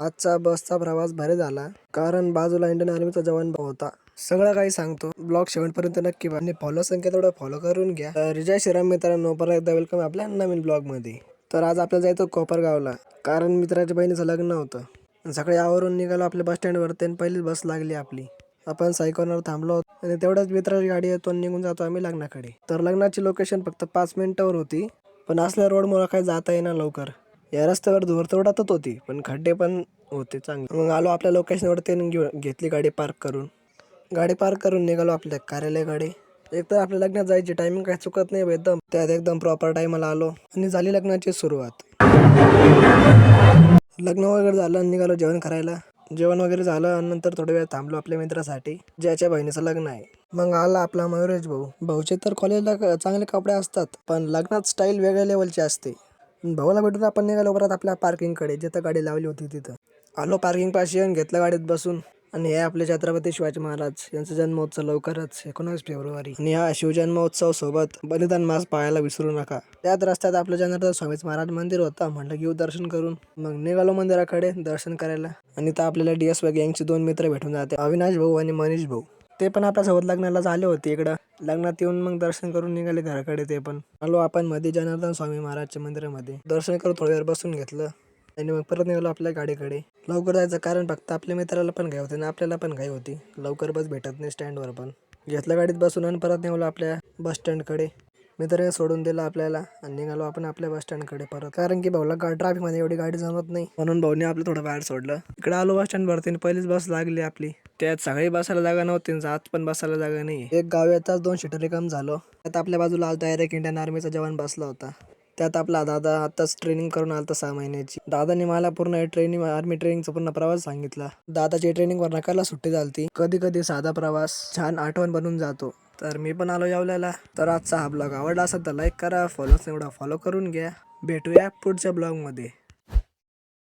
आजचा बसचा प्रवास भारी झाला, कारण बाजूला इंडियन आर्मीचा जवान होता. सगळं काही सांगतो. ब्लॉग शेवटपर्यंत नक्की पहा आणि फॉलो संख्या तेवढं फॉलो करून घ्या. तर जय श्रीराम मित्रांनो, परत एकदा वेलकम आपल्या नवीन ब्लॉगमध्ये. तर आज आपल्याला जायचं कोपरगावला, कारण मित्राच्या बहिणीचं लग्न होतं. सकाळी आवरून निघालो आपल्या बस स्टँडवरती आणि पहिलीच बस लागली आपली. आपण सायकलवर थांबलो आणि तेवढ्याच मित्राची गाडी येतो आणि निघून जातो आम्ही लग्नाकडे. तर लग्नाची लोकेशन फक्त 5 मिनिटावर होती, पण असल्या रोडमुळे काही जाता येईना लवकर. या रस्त्यावर धूर तर उडतच होती, पण खड्डे पण होते चांगले. मग आलो आपल्या लोकेशनवरती आणि घेतली गाडी पार्क करून. गाडी पार्क करून निघालो आपल्या कार्यालयाकडे. एक तर आपल्या लग्नात जायची टायमिंग काही चुकत नाही एकदम, त्यात एकदम प्रॉपर टायमाला आलो आणि झाली लग्नाची सुरुवात. लग्न वगैरे झालं आणि निघालो जेवण करायला. जेवण वगैरे झालं आणि नंतर थोडा वेळ थांबलो आपल्या मित्रासाठी, ज्याच्या बहिणीचं लग्न आहे. मग आला आपला मयुरेश भाऊ. भाऊचे तर कॉलेजला चांगले कपडे असतात, पण लग्नात स्टाईल वेगळ्या लेवलची असते. भाऊला भेटून आपण निघालो परत आपल्या पार्किंगकडे, जिथं गाडी लावली होती तिथं. आलो पार्किंग पाशी आणि घेतलं गाडीत बसून. आणि हे आपले छत्रपती शिवाजी महाराज यांचा जन्मोत्सव लवकरच 19 फेब्रुवारी. आणि हा शिवजन्मोत्सव सोबत बलिदान मास पाहायला विसरू नका. त्याच रस्त्यात आपलं जनार्दन स्वामी महाराज मंदिर होतं, म्हटलं घेऊ दर्शन करून. मग निघालो मंदिराकडे दर्शन करायला. आणि तर आपल्याला DSY गँगचे 2 मित्र भेटून जाते, अविनाश भाऊ आणि मनीष भाऊ. ते पण आपल्यासोबत लग्नाला झाले होते इकडं. लग्नात येऊन मग दर्शन करून निघाले घराकडे. ते पण आलो आपण मध्ये जनार्दन स्वामी महाराजच्या मंदिरामध्ये. दर्शन करून थोड्या वेळ बसून घेतलं आणि मग परत निघालो आपल्या गाडीकडे. लवकर जायचं कारण फक्त आपल्या मित्राला पण घाई होती आणि आपल्याला पण घाई होती. लवकर बस भेटत नाही स्टँडवर पण. घेतलं गाडीत बसून आणि परत निघालो आपल्या बस स्टँडकडे. मित्राने सोडून दिलं आपल्याला आणि निघालो आपण आपल्या बस स्टँडकडे परत, कारण की भाऊला ट्रॅफिकमध्ये एवढी गाडी जमत नाही, म्हणून भाऊने आपलं थोडं बाहेर सोडलं. इकडे आलो बस स्टँडवरती. पहिलीच बस लागली आपली. त्यात सगळी बसायला जागा नव्हती, आत पण बसायला जागा नाही. एक गाव येताच 2 सीटर रिकाम झालो. त्यात आपल्या बाजूला आलता एक इंडियन आर्मीचा जवान बसला होता. त्यात आपला दादा आताच ट्रेनिंग करून आलता 6 महिन्याची. दादाने मला पूर्ण आर्मी ट्रेनिंगचा पूर्ण प्रवास सांगितला. दादाची ट्रेनिंग वर नकाला सुट्टी झालती. कधी कधी साधा प्रवास छान आठवण बनून जातो. तर मी पण आलो येवल्याला. तर आजचा हा ब्लॉग आवडला असेल तर लाईक करा, फॉलो करून घ्या. भेटूया पुढच्या ब्लॉगमध्ये.